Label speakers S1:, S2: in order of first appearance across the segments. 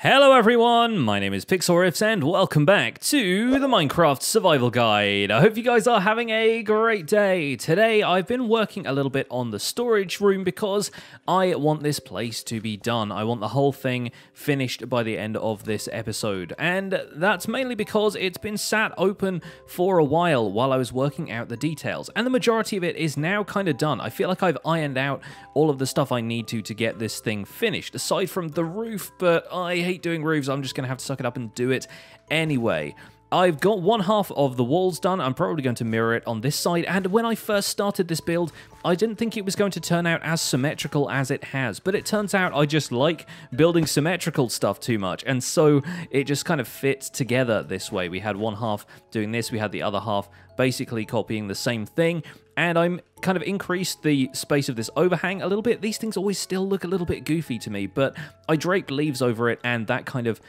S1: Hello everyone, my name is Pixelriffs and welcome back to the Minecraft Survival Guide. I hope you guys are having a great day. Today I've been working a little bit on the storage room because I want this place to be done. I want the whole thing finished by the end of this episode. And that's mainly because it's been sat open for a while I was working out the details. And the majority of it is now kind of done. I feel like I've ironed out all of the stuff I need to get this thing finished, aside from the roof, but I hate doing roofs. I'm just going to have to suck it up and do it anyway. I've got one half of the walls done. I'm probably going to mirror it on this side, and when I first started this build, I didn't think it was going to turn out as symmetrical as it has, but it turns out I just like building symmetrical stuff too much, and so it just kind of fits together this way. We had one half doing this, we had the other half basically copying the same thing, and I'm kind of increased the space of this overhang a little bit. These things always still look a little bit goofy to me, but I draped leaves over it, and that kind of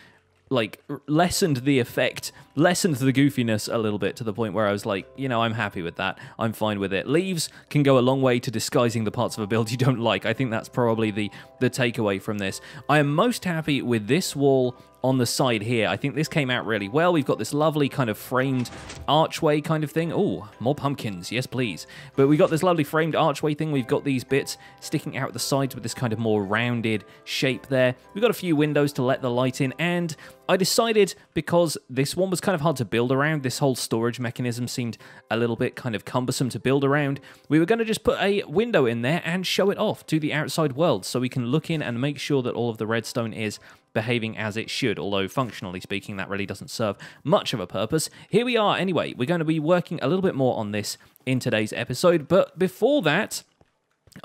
S1: like lessened the effect, lessened the goofiness a little bit to the point where I was like, you know, I'm happy with that. I'm fine with it. Leaves can go a long way to disguising the parts of a build you don't like. I think that's probably the takeaway from this. I am most happy with this wall on the side here. I think this came out really well. We've got this lovely kind of framed archway kind of thing. Oh, more pumpkins. Yes, please. But we've got this lovely framed archway thing. We've got these bits sticking out the sides with this kind of more rounded shape there. We've got a few windows to let the light in, and I decided, because this one was kind of hard to build around, this whole storage mechanism seemed a little bit kind of cumbersome to build around, we were going to just put a window in there and show it off to the outside world so we can look in and make sure that all of the redstone is behaving as it should, although functionally speaking that really doesn't serve much of a purpose. Here we are anyway. We're going to be working a little bit more on this in today's episode, but before that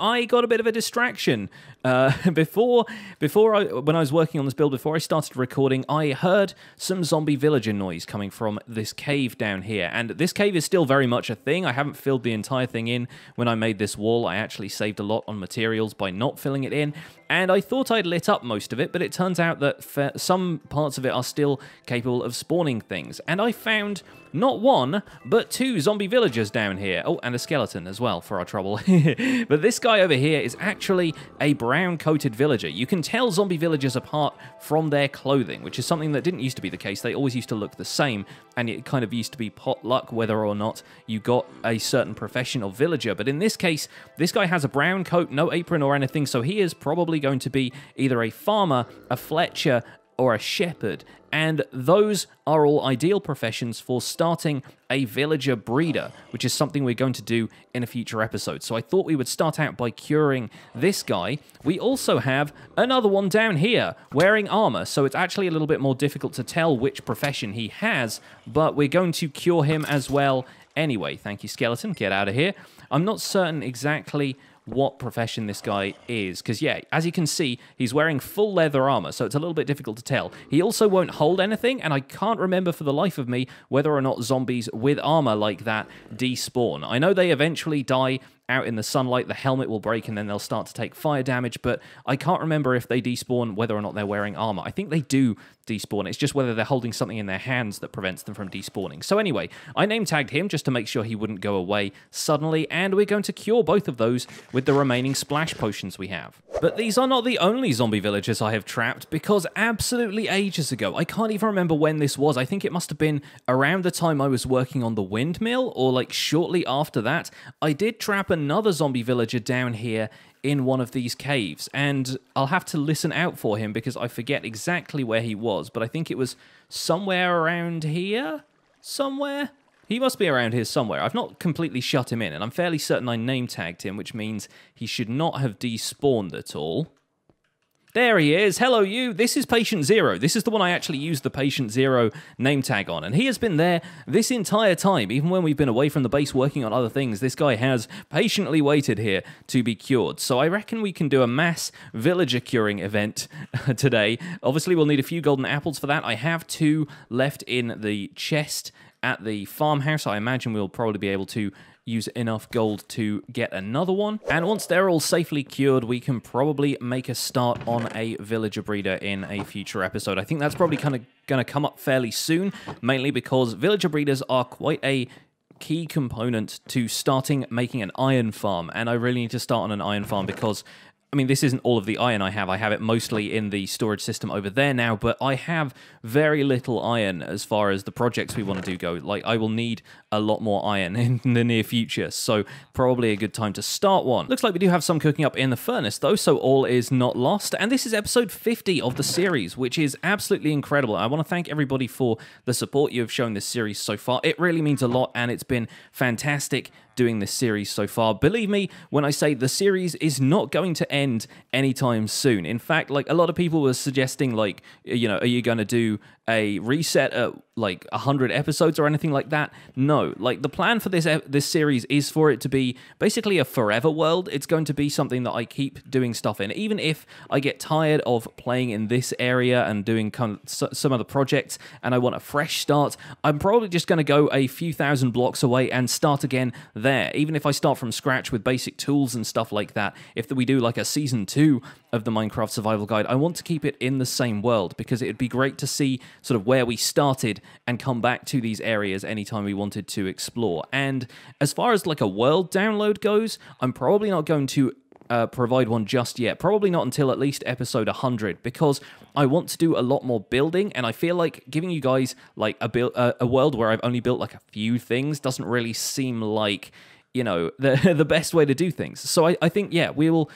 S1: I got a bit of a distraction. When I was working on this build, before I started recording, I heard some zombie villager noise coming from this cave down here. And this cave is still very much a thing. I haven't filled the entire thing in when I made this wall. I actually saved a lot on materials by not filling it in. And I thought I'd lit up most of it, but it turns out that some parts of it are still capable of spawning things. And I found not one, but two zombie villagers down here. Oh, and a skeleton as well for our trouble. But this guy over here is actually a brown-coated villager. You can tell zombie villagers apart from their clothing, which is something that didn't used to be the case. They always used to look the same, and it kind of used to be potluck whether or not you got a certain profession of villager. But in this case, this guy has a brown coat, no apron or anything, so he is probably going to be either a farmer, a fletcher, or a shepherd, and those are all ideal professions for starting a villager breeder, which is something we're going to do in a future episode. So I thought we would start out by curing this guy. We also have another one down here wearing armor, so it's actually a little bit more difficult to tell which profession he has, but we're going to cure him as well anyway. Thank you, skeleton. Get out of here. I'm not certain exactly what profession this guy is, because yeah, as you can see, he's wearing full leather armor, so it's a little bit difficult to tell. He also won't hold anything, and I can't remember for the life of me whether or not zombies with armor like that despawn. I know they eventually die out in the sunlight, the helmet will break and then they'll start to take fire damage, but I can't remember if they despawn whether or not they're wearing armor. I think they do despawn, it's just whether they're holding something in their hands that prevents them from despawning. So anyway, I name-tagged him just to make sure he wouldn't go away suddenly, and we're going to cure both of those with the remaining splash potions we have. But these are not the only zombie villagers I have trapped, because absolutely ages ago, I can't even remember when this was, I think it must have been around the time I was working on the windmill, or like shortly after that, I did trap another zombie villager down here in one of these caves, and I'll have to listen out for him because I forget exactly where he was, but I think it was somewhere around here? Somewhere? He must be around here somewhere. I've not completely shut him in, and I'm fairly certain I name-tagged him, which means he should not have despawned at all. There he is. Hello, you. This is Patient Zero. This is the one I actually used the Patient Zero name tag on, and he has been there this entire time. Even when we've been away from the base working on other things, this guy has patiently waited here to be cured. So I reckon we can do a mass villager curing event today. Obviously, we'll need a few golden apples for that. I have 2 left in the chest at the farmhouse. I imagine we'll probably be able to use enough gold to get another one. And once they're all safely cured, we can probably make a start on a villager breeder in a future episode. I think that's probably kind of going to come up fairly soon, mainly because villager breeders are quite a key component to starting making an iron farm. And I really need to start on an iron farm because I mean, this isn't all of the iron I have. I have it mostly in the storage system over there now, but I have very little iron as far as the projects we want to do go. Like, I will need a lot more iron in the near future, so probably a good time to start one. Looks like we do have some cooking up in the furnace, though, so all is not lost. And this is episode 50 of the series, which is absolutely incredible. I want to thank everybody for the support you have shown this series so far. It really means a lot, and it's been fantastic doing this series so far. Believe me when I say the series is not going to end anytime soon. In fact, like, a lot of people were suggesting, like, you know, are you going to do a reset at like 100 episodes or anything like that? No, like, the plan for this series is for it to be basically a forever world. It's going to be something that I keep doing stuff in, even if I get tired of playing in this area and doing kind of some other projects and I want a fresh start. I'm probably just going to go a few thousand blocks away and start again there. Even if I start from scratch with basic tools and stuff like that, if we do like a season 2 of the Minecraft Survival Guide, I want to keep it in the same world, because it'd be great to see sort of where we started and come back to these areas anytime we wanted to explore. And as far as like a world download goes, I'm probably not going to provide one just yet. Probably not until at least episode 100, because I want to do a lot more building, and I feel like giving you guys like a world where I've only built like a few things doesn't really seem like, you know, the best way to do things. So I think, yeah, we will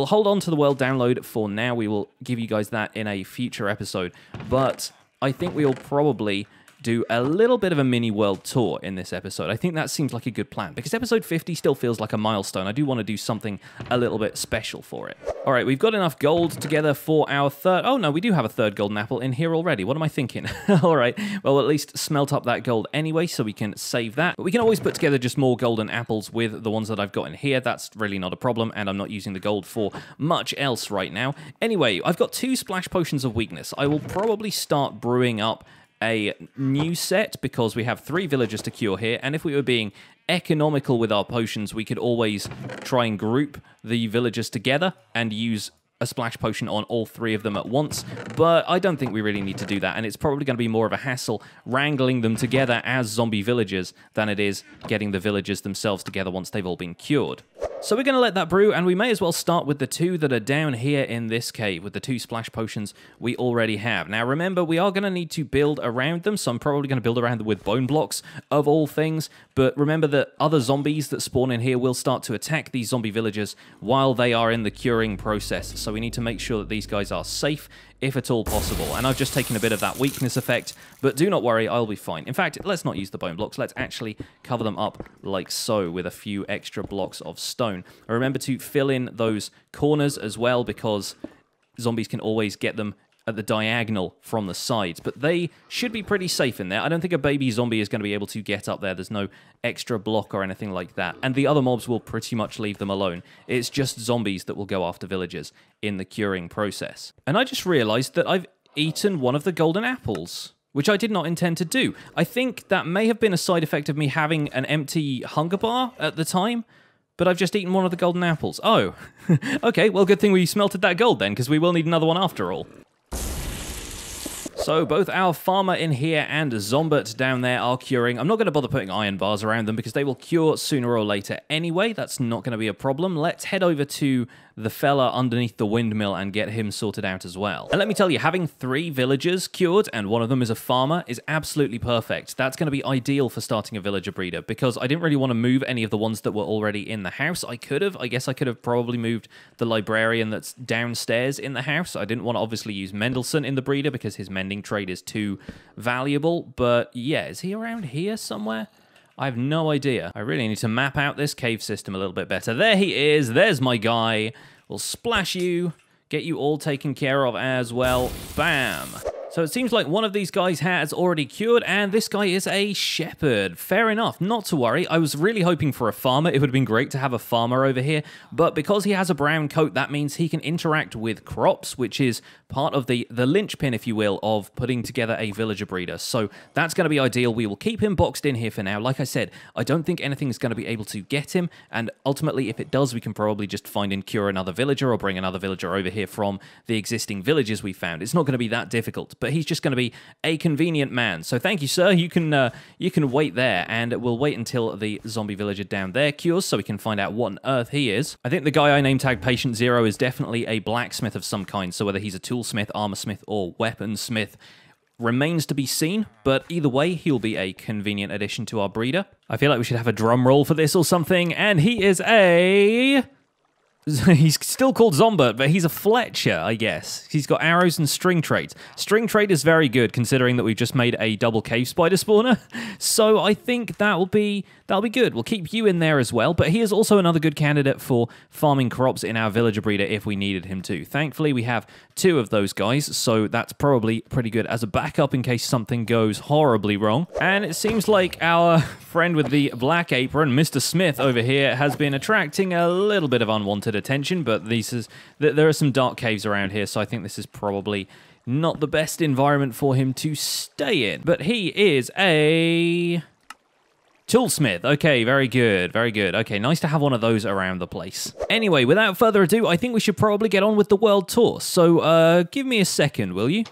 S1: hold on to the world download for now. We will give you guys that in a future episode, but I think we'll probably do a little bit of a mini world tour in this episode. I think that seems like a good plan, because episode 50 still feels like a milestone. I do want to do something a little bit special for it. All right, we've got enough gold together for our third... Oh, no, we do have a third golden apple in here already. What am I thinking? All right, well, at least smelt up that gold anyway, so we can save that. But we can always put together just more golden apples with the ones that I've got in here. That's really not a problem, and I'm not using the gold for much else right now. Anyway, I've got 2 splash potions of weakness. I will probably start brewing up a new set, because we have 3 villagers to cure here, and if we were being economical with our potions, we could always try and group the villagers together and use a splash potion on all 3 of them at once, but I don't think we really need to do that, and it's probably going to be more of a hassle wrangling them together as zombie villagers than it is getting the villagers themselves together once they've all been cured. So we're going to let that brew, and we may as well start with the 2 that are down here in this cave, with the 2 splash potions we already have. Now remember, we are going to need to build around them, so I'm probably going to build around them with bone blocks of all things, but remember that other zombies that spawn in here will start to attack these zombie villagers while they are in the curing process, so we need to make sure that these guys are safe, if at all possible. And I've just taken a bit of that weakness effect, but do not worry, I'll be fine. In fact, let's not use the bone blocks. Let's actually cover them up like so with a few extra blocks of stone. And remember to fill in those corners as well, because zombies can always get them at the diagonal from the sides, but they should be pretty safe in there. I don't think a baby zombie is going to be able to get up there. There's no extra block or anything like that, and the other mobs will pretty much leave them alone. It's just zombies that will go after villagers in the curing process. And I just realized that I've eaten one of the golden apples, which I did not intend to do. I think that may have been a side effect of me having an empty hunger bar at the time, but I've just eaten one of the golden apples. Oh, okay, well, good thing we smelted that gold then, because we will need another one after all. So both our farmer in here and Zombert down there are curing. I'm not going to bother putting iron bars around them, because they will cure sooner or later anyway. That's not going to be a problem. Let's head over to the fella underneath the windmill and get him sorted out as well. And let me tell you, having 3 villagers cured, and one of them is a farmer, is absolutely perfect. That's going to be ideal for starting a villager breeder, because I didn't really want to move any of the ones that were already in the house. I guess I could have probably moved the librarian that's downstairs in the house. I didn't want to obviously use Mendelssohn in the breeder, because his mending trade is too valuable. But yeah, is he around here somewhere? I have no idea. I really need to map out this cave system a little bit better. There he is. There's my guy. We'll splash you, get you all taken care of as well. Bam. So it seems like one of these guys has already cured, and this guy is a shepherd. Fair enough, not to worry. I was really hoping for a farmer. It would have been great to have a farmer over here, but because he has a brown coat, that means he can interact with crops, which is part of the linchpin, if you will, of putting together a villager breeder. So that's going to be ideal. We will keep him boxed in here for now. Like I said, I don't think anything's going to be able to get him, and ultimately, if it does, we can probably just find and cure another villager or bring another villager over here from the existing villages we found. It's not going to be that difficult. but he's just going to be a convenient man. So thank you, sir. You can wait there, and we'll wait until the zombie villager down there cures so we can find out what on earth he is. I think the guy I name tagged Patient Zero is definitely a blacksmith of some kind, so whether he's a toolsmith, armorsmith, or weaponsmith remains to be seen, but either way, he'll be a convenient addition to our breeder. I feel like we should have a drum roll for this or something, and he is a... He's still called Zombert, but he's a Fletcher, I guess. He's got arrows and string traits. String trait is very good, considering that we've just made a double cave spider spawner. So I think that'll be good. We'll keep you in there as well, but he is also another good candidate for farming crops in our villager breeder if we needed him to. Thankfully, we have 2 of those guys, so that's probably pretty good as a backup in case something goes horribly wrong. And it seems like our friend with the black apron, Mr. Smith over here, has been attracting a little bit of unwanted attention, but there are some dark caves around here, so I think this is probably not the best environment for him to stay in. But he is a toolsmith. Okay, very good, very good. Okay, nice to have one of those around the place. Anyway, without further ado, I think we should probably get on with the world tour. So, give me a second, will you?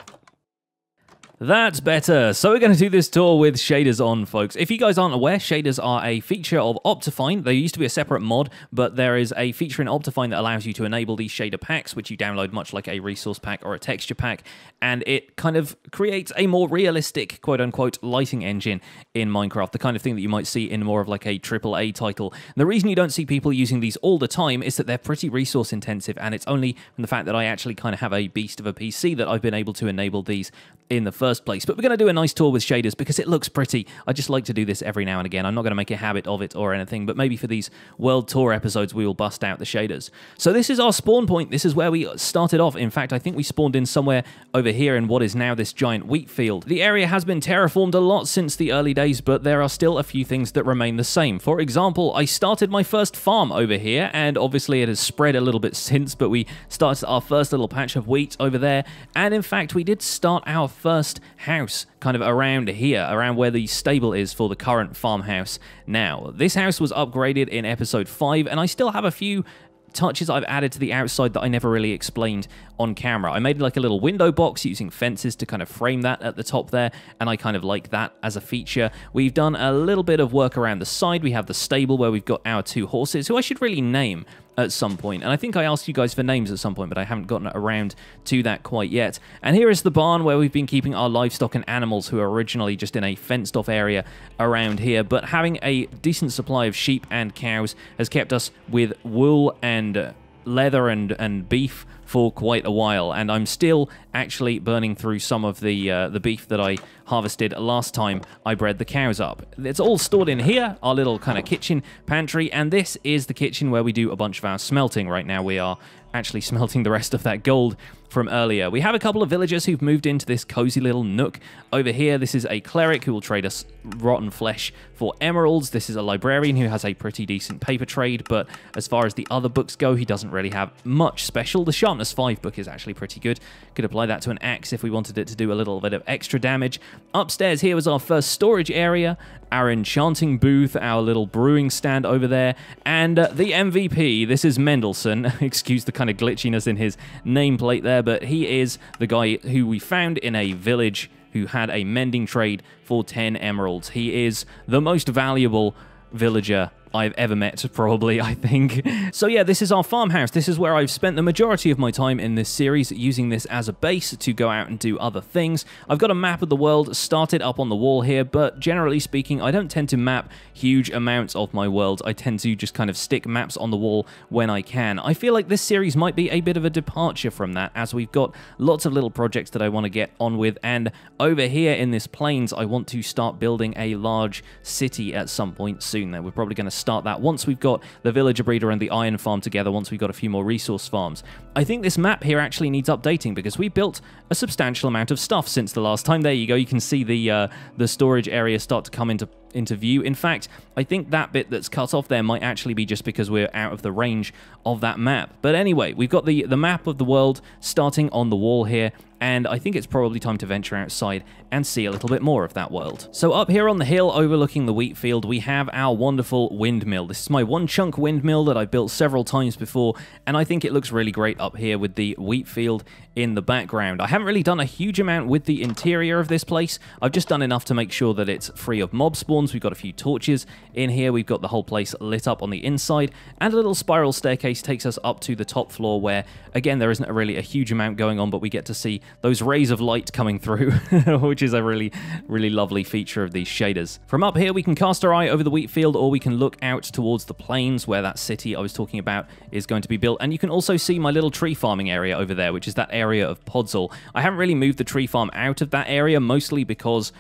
S1: That's better. So we're going to do this tour with shaders on, folks. If you guys aren't aware, shaders are a feature of Optifine. They used to be a separate mod, but there is a feature in Optifine that allows you to enable these shader packs, which you download much like a resource pack or a texture pack, and it kind of creates a more realistic, quote-unquote, lighting engine in Minecraft, the kind of thing that you might see in more of like a AAA title. And the reason you don't see people using these all the time is that they're pretty resource intensive, and it's only from the fact that I actually kind of have a beast of a PC that I've been able to enable these in the first place. But we're going to do a nice tour with shaders because it looks pretty. I just like to do this every now and again. I'm not going to make a habit of it or anything, but maybe for these world tour episodes we will bust out the shaders. So this is our spawn point. This is where we started off. In fact, I think we spawned in somewhere over here in what is now this giant wheat field. The area has been terraformed a lot since the early days, but there are still a few things that remain the same. For example, I started my first farm over here, and obviously it has spread a little bit since, but we started our first little patch of wheat over there, and in fact we did start our first house kind of around here, around where the stable is for the current farmhouse now. This house was upgraded in episode 5, and I still have a few touches I've added to the outside that I never really explained on camera. I made like a little window box using fences to kind of frame that at the top there, and I kind of like that as a feature. We've done a little bit of work around the side. We have the stable where we've got our 2 horses, who I should really name at some point, and I think I asked you guys for names at some point, but I haven't gotten around to that quite yet. And here is the barn where we've been keeping our livestock and animals, who are originally just in a fenced off area around here, but having a decent supply of sheep and cows has kept us with wool and leather and beef for quite a while, and I'm still actually burning through some of the beef that I harvested last time I bred the cows up. It's all stored in here, our little kind of kitchen pantry, and this is the kitchen where we do a bunch of our smelting. Right now we are actually smelting the rest of that gold from earlier. We have a couple of villagers who've moved into this cozy little nook over here. This is a cleric who will trade us rotten flesh for emeralds. This is a librarian who has a pretty decent paper trade, but as far as the other books go, he doesn't really have much special. The Sharpness 5 book is actually pretty good. Could apply that to an axe if we wanted it to do a little bit of extra damage. Upstairs here was our first storage area, our enchanting booth, our little brewing stand over there, and the MVP. This is Mendelssohn. Excuse the kind of glitchiness in his nameplate there, but he is the guy who we found in a village who had a mending trade for 10 emeralds. He is the most valuable villager I've ever met, probably, I think. So yeah, this is our farmhouse. This is where I've spent the majority of my time in this series, using this as a base to go out and do other things. I've got a map of the world started up on the wall here, but generally speaking, I don't tend to map huge amounts of my world. I tend to just kind of stick maps on the wall when I can. I feel like this series might be a bit of a departure from that, as we've got lots of little projects that I want to get on with, and over here in this plains, I want to start building a large city at some point soon. We're probably going to start that once we've got the villager breeder and the iron farm together, once we've got a few more resource farms. I think this map here actually needs updating because we built a substantial amount of stuff since the last time. There you go, you can see the storage area start to come into into view. In fact, I think that bit that's cut off there might actually be just because we're out of the range of that map. But anyway, we've got the map of the world starting on the wall here, and I think it's probably time to venture outside and see a little bit more of that world. So up here on the hill overlooking the wheat field, we have our wonderful windmill. This is my one-chunk windmill that I've built several times before, and I think it looks really great up here with the wheat field in the background. I haven't really done a huge amount with the interior of this place. I've just done enough to make sure that it's free of mob spawns. We've got a few torches in here. We've got the whole place lit up on the inside, and a little spiral staircase takes us up to the top floor where, again, there isn't really a huge amount going on, but we get to see those rays of light coming through, which is a really, really lovely feature of these shaders. From up here, we can cast our eye over the wheat field, or we can look out towards the plains where that city I was talking about is going to be built. And you can also see my little tree farming area over there, which is that area of Podzol. I haven't really moved the tree farm out of that area, mostly because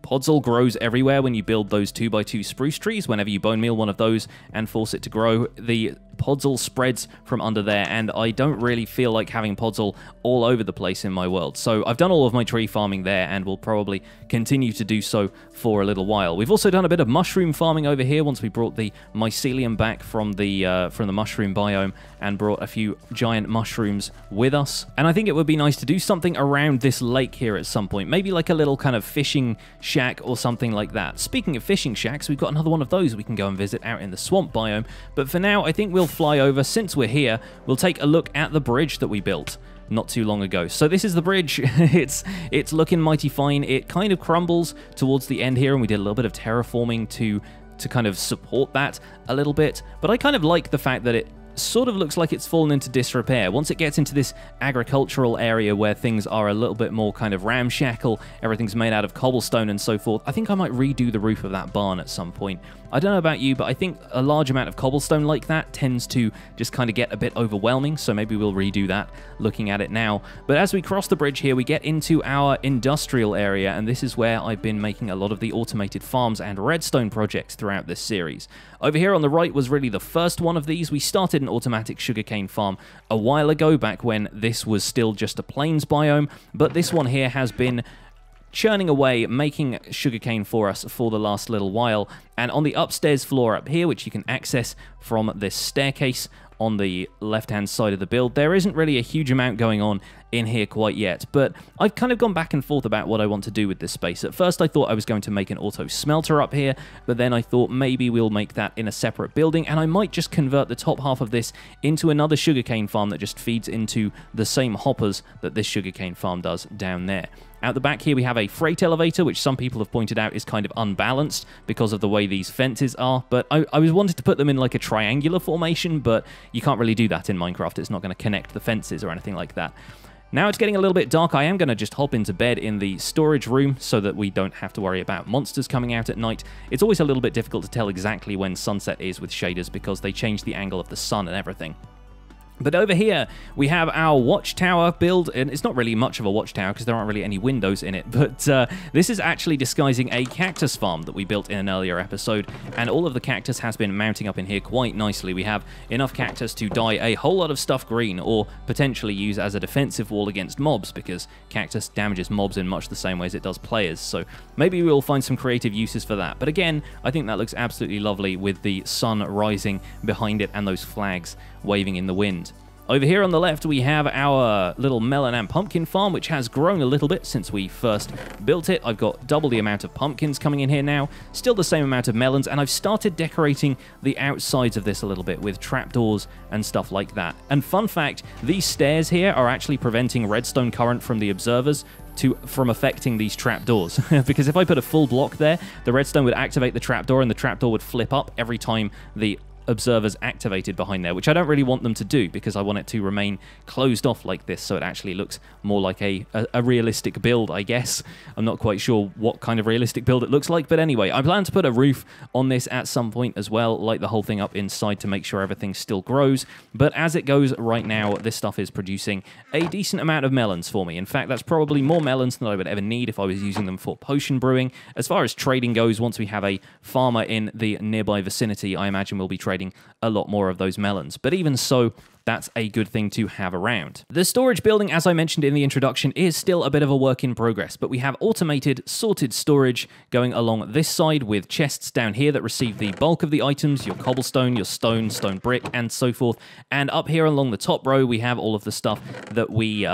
S1: Podzol grows everywhere when you build those 2x2 spruce trees. Whenever you bone meal one of those and force it to grow, the Podzol spreads from under there, and I don't really feel like having Podzol all over the place in my world. So I've done all of my tree farming there, and will probably continue to do so for a little while. We've also done a bit of mushroom farming over here once we brought the mycelium back from the mushroom biome and brought a few giant mushrooms with us. And I think it would be nice to do something around this lake here at some point. Maybe like a little kind of fishing shack or something like that. Speaking of fishing shacks, we've got another one of those we can go and visit out in the swamp biome. But for now, I think we'll fly over. Since we're here, we'll take a look at the bridge that we built not too long ago. So this is the bridge. it's looking mighty fine. It kind of crumbles towards the end here, and we did a little bit of terraforming to kind of support that a little bit. But I kind of like the fact that it sort of looks like it's fallen into disrepair. Once it gets into this agricultural area where things are a little bit more kind of ramshackle, everything's made out of cobblestone and so forth, I think I might redo the roof of that barn at some point. I don't know about you, but I think a large amount of cobblestone like that tends to just kind of get a bit overwhelming, so maybe we'll redo that looking at it now. But as we cross the bridge here, we get into our industrial area, and this is where I've been making a lot of the automated farms and redstone projects throughout this series. Over here on the right was really the first one of these. We started an automatic sugarcane farm a while ago, back when this was still just a plains biome, but this one here has been churning away, making sugarcane for us for the last little while. And on the upstairs floor up here, which you can access from this staircase on the left-hand side of the build, there isn't really a huge amount going on in here quite yet, but I've kind of gone back and forth about what I want to do with this space. At first I thought I was going to make an auto smelter up here, but then I thought maybe we'll make that in a separate building, and I might just convert the top half of this into another sugarcane farm that just feeds into the same hoppers that this sugarcane farm does down there. Out the back here we have a freight elevator, which some people have pointed out is kind of unbalanced because of the way these fences are, but I was wanted to put them in like a triangular formation, but you can't really do that in Minecraft. It's not going to connect the fences or anything like that. Now it's getting a little bit dark. I am going to just hop into bed in the storage room so that we don't have to worry about monsters coming out at night. It's always a little bit difficult to tell exactly when sunset is with shaders because they change the angle of the sun and everything. But over here, we have our watchtower build, and it's not really much of a watchtower because there aren't really any windows in it, but this is actually disguising a cactus farm that we built in an earlier episode, and all of the cactus has been mounting up in here quite nicely. We have enough cactus to dye a whole lot of stuff green, or potentially use as a defensive wall against mobs, because cactus damages mobs in much the same way as it does players, so maybe we'll find some creative uses for that. But again, I think that looks absolutely lovely with the sun rising behind it and those flags waving in the wind. Over here on the left, we have our little melon and pumpkin farm, which has grown a little bit since we first built it. I've got double the amount of pumpkins coming in here now, still the same amount of melons, and I've started decorating the outsides of this a little bit with trapdoors and stuff like that. And fun fact, these stairs here are actually preventing redstone current from the observers from affecting these trapdoors. Because if I put a full block there, the redstone would activate the trapdoor, and the trapdoor would flip up every time the observers activated behind there, which I don't really want them to do because I want it to remain closed off like this so it actually looks more like a realistic build, I guess. I'm not quite sure what kind of realistic build it looks like, but anyway, I plan to put a roof on this at some point as well, light the whole thing up inside to make sure everything still grows. But as it goes right now, this stuff is producing a decent amount of melons for me. In fact, that's probably more melons than I would ever need if I was using them for potion brewing. As far as trading goes, once we have a farmer in the nearby vicinity, I imagine we'll be trading a lot more of those melons. But even so, that's a good thing to have around. The storage building, as I mentioned in the introduction, is still a bit of a work in progress, but we have automated sorted storage going along this side with chests down here that receive the bulk of the items, your cobblestone, your stone, stone brick, and so forth. And up here along the top row, we have all of the stuff that we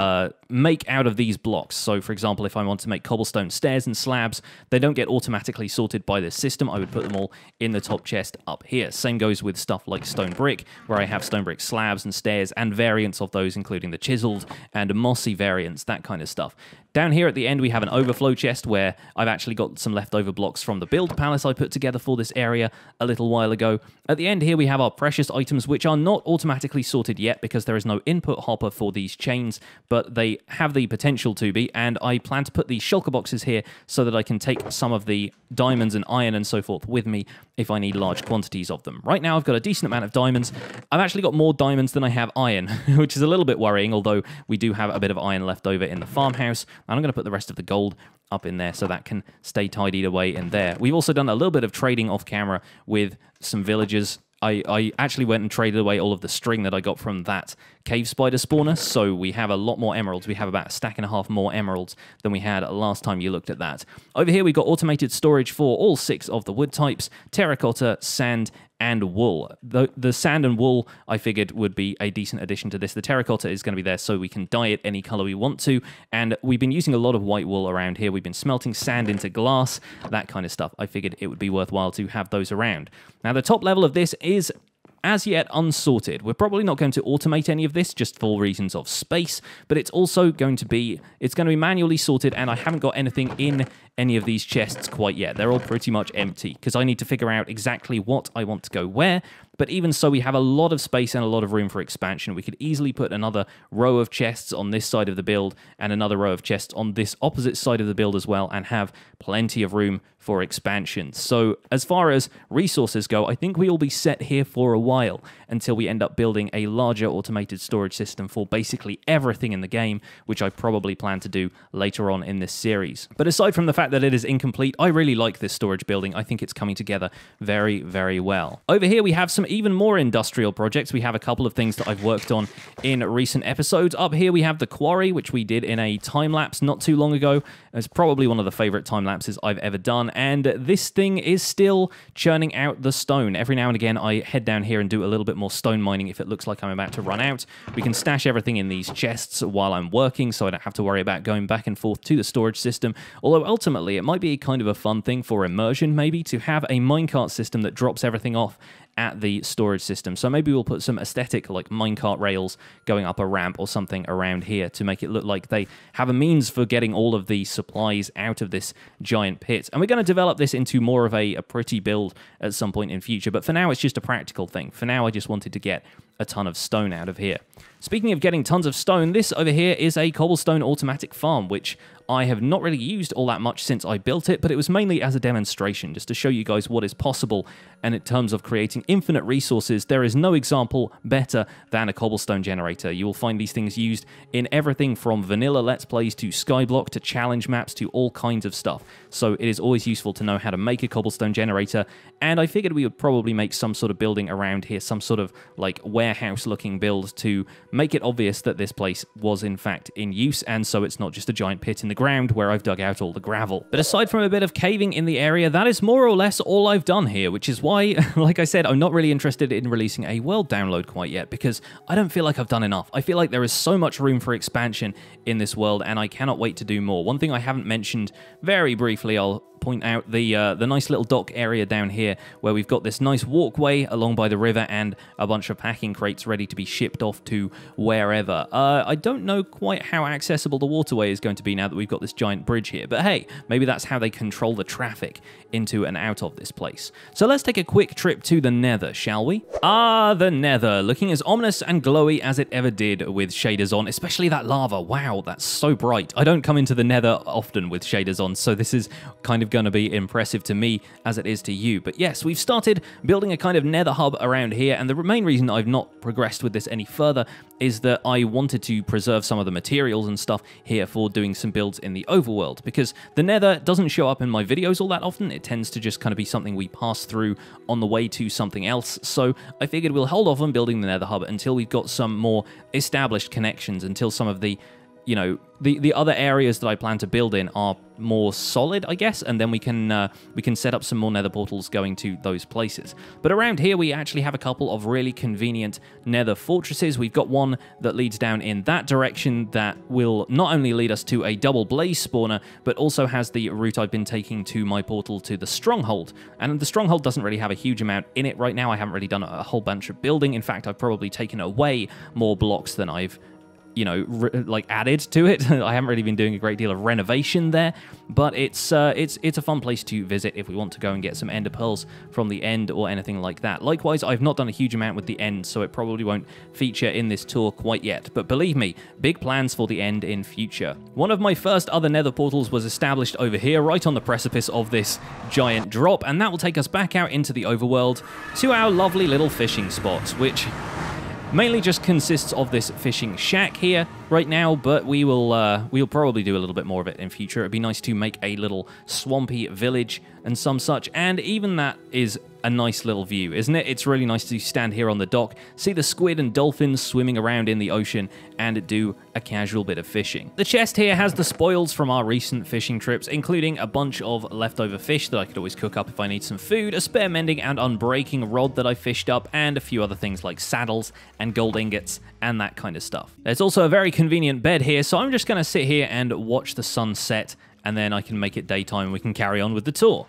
S1: make out of these blocks. So, for example, if I want to make cobblestone stairs and slabs, they don't get automatically sorted by this system. I would put them all in the top chest up here. Same goes with stuff like stone brick, where I have stone brick slabs and stairs and variants of those, including the chiseled and mossy variants, that kind of stuff. Down here at the end, we have an overflow chest where I've actually got some leftover blocks from the build palace I put together for this area a little while ago. At the end here, we have our precious items, which are not automatically sorted yet because there is no input hopper for these chains, but they have the potential to be, and I plan to put these shulker boxes here so that I can take some of the diamonds and iron and so forth with me if I need large quantities of them. Right now, I've got a decent amount of diamonds. I've actually got more diamonds than I have iron, which is a little bit worrying, although we do have a bit of iron left over in the farmhouse. And I'm going to put the rest of the gold up in there so that can stay tidied away in there. We've also done a little bit of trading off camera with some villagers. I actually went and traded away all of the string that I got from that cave spider spawner, so we have a lot more emeralds. We have about 1.5 stacks more emeralds than we had last time you looked at that. Over here, we've got automated storage for all 6 of the wood types: terracotta, sand, and wool. The sand and wool, I figured, would be a decent addition to this. The terracotta is going to be there so we can dye it any color we want to, and we've been using a lot of white wool around here. We've been smelting sand into glass, that kind of stuff. I figured it would be worthwhile to have those around. Now, the top level of this is as yet unsorted. We're probably not going to automate any of this just for reasons of space, but it's also going to be manually sorted, and I haven't got anything in any of these chests quite yet. They're all pretty much empty because I need to figure out exactly what I want to go where. But even so, we have a lot of space and a lot of room for expansion. We could easily put another row of chests on this side of the build and another row of chests on this opposite side of the build as well, and have plenty of room for expansion. So as far as resources go, I think we will be set here for a while until we end up building a larger automated storage system for basically everything in the game, which I probably plan to do later on in this series. But aside from the fact that it is incomplete, I really like this storage building. I think it's coming together very, very well. Over here, we have some even more industrial projects. We have a couple of things that I've worked on in recent episodes. Up here, we have the quarry, which we did in a time-lapse not too long ago. It's probably one of the favorite time-lapses I've ever done, and this thing is still churning out the stone. Every now and again, I head down here and do a little bit more stone mining if it looks like I'm about to run out. We can stash everything in these chests while I'm working, so I don't have to worry about going back and forth to the storage system, although ultimately it might be kind of a fun thing for immersion, maybe, to have a minecart system that drops everything off at the storage system. So maybe we'll put some aesthetic like minecart rails going up a ramp or something around here to make it look like they have a means for getting all of the supplies out of this giant pit. And we're going to develop this into more of a pretty build at some point in future, but for now it's just a practical thing. For now I just wanted to get a ton of stone out of here. Speaking of getting tons of stone, this over here is a cobblestone automatic farm, which I have not really used all that much since I built it, but it was mainly as a demonstration, just to show you guys what is possible. And in terms of creating infinite resources, there is no example better than a cobblestone generator. You will find these things used in everything from vanilla Let's Plays to Skyblock to challenge maps to all kinds of stuff. So it is always useful to know how to make a cobblestone generator, and I figured we would probably make some sort of building around here, some sort of like warehouse looking build to make it obvious that this place was in fact in use, and so it's not just a giant pit in the ground where I've dug out all the gravel. But aside from a bit of caving in the area, that is more or less all I've done here, which is why, like I said, I'm not really interested in releasing a world download quite yet, because I don't feel like I've done enough. I feel like there is so much room for expansion in this world, and I cannot wait to do more. One thing I haven't mentioned very briefly, I'll point out the nice little dock area down here where we've got this nice walkway along by the river and a bunch of packing crates ready to be shipped off to wherever. I don't know quite how accessible the waterway is going to be now that we've got this giant bridge here, but hey, maybe that's how they control the traffic into and out of this place. So let's take a quick trip to the Nether, shall we? Ah, the Nether, looking as ominous and glowy as it ever did with shaders on, especially that lava. Wow, that's so bright. I don't come into the Nether often with shaders on, so this is kind of going to be impressive to me as it is to you. But yes, we've started building a kind of nether hub around here, and the main reason I've not progressed with this any further is that I wanted to preserve some of the materials and stuff here for doing some builds in the overworld, because the nether doesn't show up in my videos all that often. It tends to just kind of be something we pass through on the way to something else, so I figured we'll hold off on building the nether hub until we've got some more established connections, until some of the, you know, the other areas that I plan to build in are more solid, I guess, and then we can set up some more nether portals going to those places. But around here, we actually have a couple of really convenient nether fortresses. We've got one that leads down in that direction that will not only lead us to a double blaze spawner, but also has the route I've been taking to my portal to the stronghold. And the stronghold doesn't really have a huge amount in it right now. I haven't really done a whole bunch of building. In fact, I've probably taken away more blocks than I've, you know, like added to it. I haven't really been doing a great deal of renovation there, but it's a fun place to visit if we want to go and get some ender pearls from the end or anything like that. Likewise, I've not done a huge amount with the end, so it probably won't feature in this tour quite yet, but believe me, big plans for the end in future. One of my first other nether portals was established over here, right on the precipice of this giant drop, and that will take us back out into the overworld to our lovely little fishing spot, which mainly just consists of this fishing shack here right now, but we'll probably do a little bit more of it in future. It'd be nice to make a little swampy village and some such, and even that is a nice little view, isn't it? It's really nice to stand here on the dock, see the squid and dolphins swimming around in the ocean, and do a casual bit of fishing. The chest here has the spoils from our recent fishing trips, including a bunch of leftover fish that I could always cook up if I need some food, a spare mending and unbreaking rod that I fished up, and a few other things like saddles and gold ingots and that kind of stuff. There's also a very convenient bed here, so I'm just going to sit here and watch the sun set, and then I can make it daytime and we can carry on with the tour.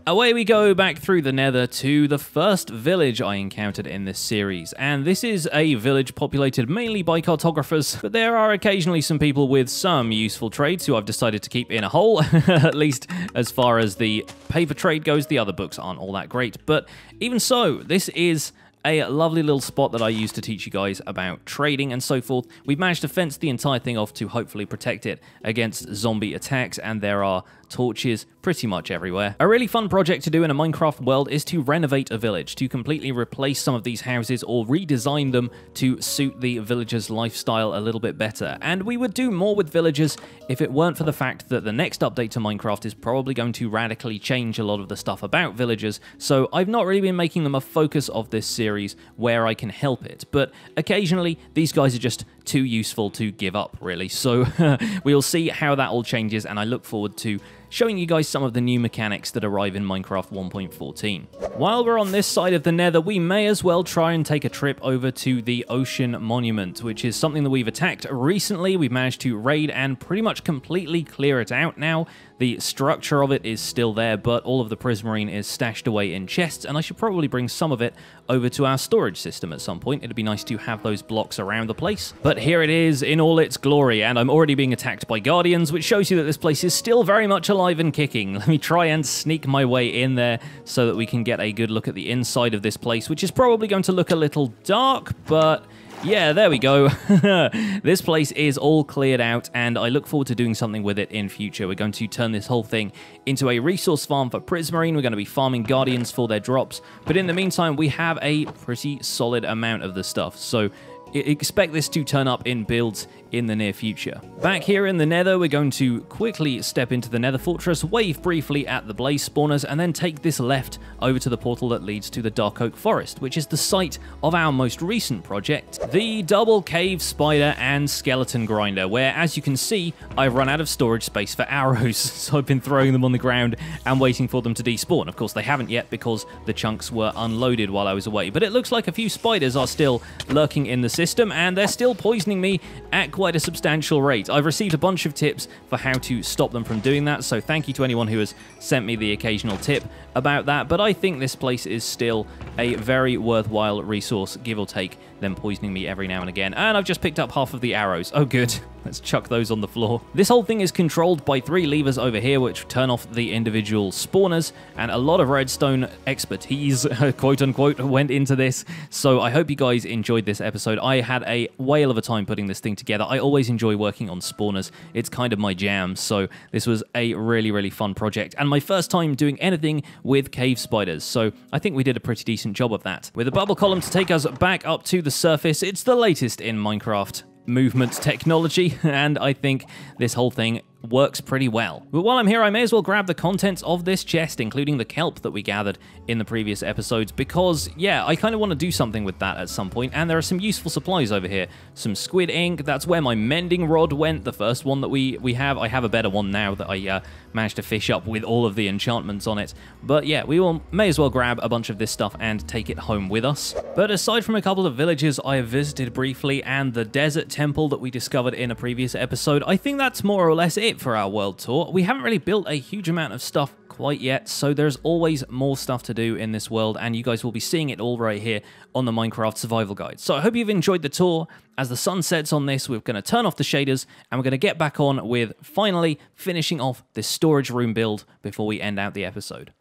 S1: Away we go back through the nether to the first village I encountered in this series, and this is a village populated mainly by cartographers, but there are occasionally some people with some useful trades who I've decided to keep in a hole, at least as far as the paper trade goes. The other books aren't all that great, but even so, this is a lovely little spot that I use to teach you guys about trading and so forth. We've managed to fence the entire thing off to hopefully protect it against zombie attacks, and there are torches pretty much everywhere. A really fun project to do in a Minecraft world is to renovate a village, to completely replace some of these houses or redesign them to suit the villagers' lifestyle a little bit better. And we would do more with villagers if it weren't for the fact that the next update to Minecraft is probably going to radically change a lot of the stuff about villagers, so I've not really been making them a focus of this series where I can help it, but occasionally these guys are just too useful to give up, really. So we'll see how that all changes, and I look forward to showing you guys some of the new mechanics that arrive in Minecraft 1.14. While we're on this side of the nether, we may as well try and take a trip over to the Ocean Monument, which is something that we've attacked recently. We've managed to raid and pretty much completely clear it out now. The structure of it is still there, but all of the prismarine is stashed away in chests, and I should probably bring some of it over to our storage system at some point. It'd be nice to have those blocks around the place. But here it is in all its glory, and I'm already being attacked by guardians, which shows you that this place is still very much alive and kicking. Let me try and sneak my way in there so that we can get a good look at the inside of this place, which is probably going to look a little dark, but yeah, there we go. This place is all cleared out, and I look forward to doing something with it in future. We're going to turn this whole thing into a resource farm for prismarine. We're going to be farming guardians for their drops, but in the meantime, we have a pretty solid amount of the stuff, so expect this to turn up in builds in the near future. Back here in the nether, we're going to quickly step into the nether fortress, wave briefly at the blaze spawners, and then take this left over to the portal that leads to the Dark Oak Forest, which is the site of our most recent project, the Double Cave Spider and Skeleton Grinder, where, as you can see, I've run out of storage space for arrows, so I've been throwing them on the ground and waiting for them to despawn. Of course, they haven't yet because the chunks were unloaded while I was away, but it looks like a few spiders are still lurking in the system, and they're still poisoning me at quite a substantial rate. I've received a bunch of tips for how to stop them from doing that, so thank you to anyone who has sent me the occasional tip about that, but I think this place is still a very worthwhile resource, give or take them poisoning me every now and again. And I've just picked up half of the arrows. Oh, good. Let's chuck those on the floor. This whole thing is controlled by 3 levers over here, which turn off the individual spawners, and a lot of redstone expertise, quote unquote, went into this. So I hope you guys enjoyed this episode. I had a whale of a time putting this thing together. I always enjoy working on spawners. It's kind of my jam, so this was a really, really fun project, and my first time doing anything with cave spiders, so I think we did a pretty decent job of that. With a bubble column to take us back up to the surface, it's the latest in Minecraft movement technology, and I think this whole thing works pretty well. But while I'm here, I may as well grab the contents of this chest, including the kelp that we gathered in the previous episodes, because, yeah, I kind of want to do something with that at some point, and there are some useful supplies over here. Some squid ink, that's where my mending rod went, the first one that we have. I have a better one now that I managed to fish up with all of the enchantments on it. But yeah, may as well grab a bunch of this stuff and take it home with us. But aside from a couple of villages I have visited briefly and the desert temple that we discovered in a previous episode, I think that's more or less it for our world tour. We haven't really built a huge amount of stuff quite yet, so there's always more stuff to do in this world, and you guys will be seeing it all right here on the Minecraft Survival Guide. So I hope you've enjoyed the tour. As the sun sets on this, we're going to turn off the shaders, and we're going to get back on with finally finishing off this storage room build before we end out the episode.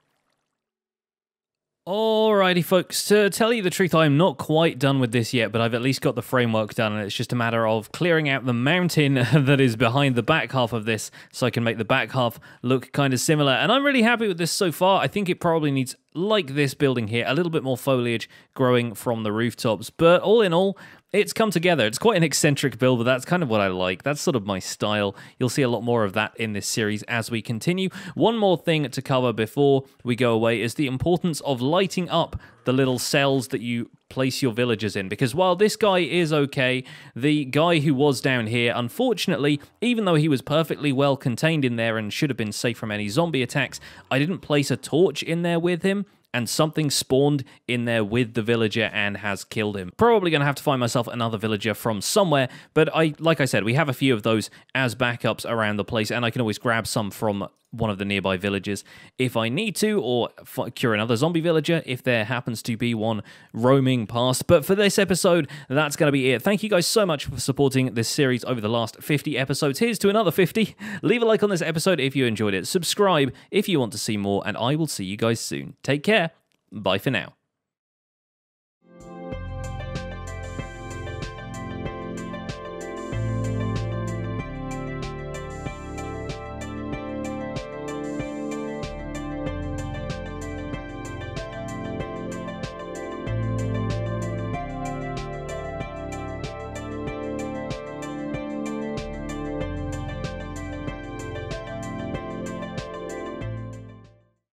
S1: Alrighty folks, to tell you the truth, I'm not quite done with this yet, but I've at least got the framework done, and it's just a matter of clearing out the mountain that is behind the back half of this so I can make the back half look kind of similar. And I'm really happy with this so far. I think it probably needs, like this building here, a little bit more foliage growing from the rooftops, but all in all, it's come together. It's quite an eccentric build, but that's kind of what I like. That's sort of my style. You'll see a lot more of that in this series as we continue. One more thing to cover before we go away is the importance of lighting up the little cells that you place your villagers in, because while this guy is okay, the guy who was down here, unfortunately, even though he was perfectly well contained in there and should have been safe from any zombie attacks, I didn't place a torch in there with him, and something spawned in there with the villager and has killed him. Probably going to have to find myself another villager from somewhere, but like I said, we have a few of those as backups around the place, and I can always grab some from one of the nearby villages if I need to, or cure another zombie villager if there happens to be one roaming past. But for this episode, that's going to be it. Thank you guys so much for supporting this series over the last 50 episodes. Here's to another 50. Leave a like on this episode if you enjoyed it. Subscribe if you want to see more, and I will see you guys soon. Take care. Bye for now.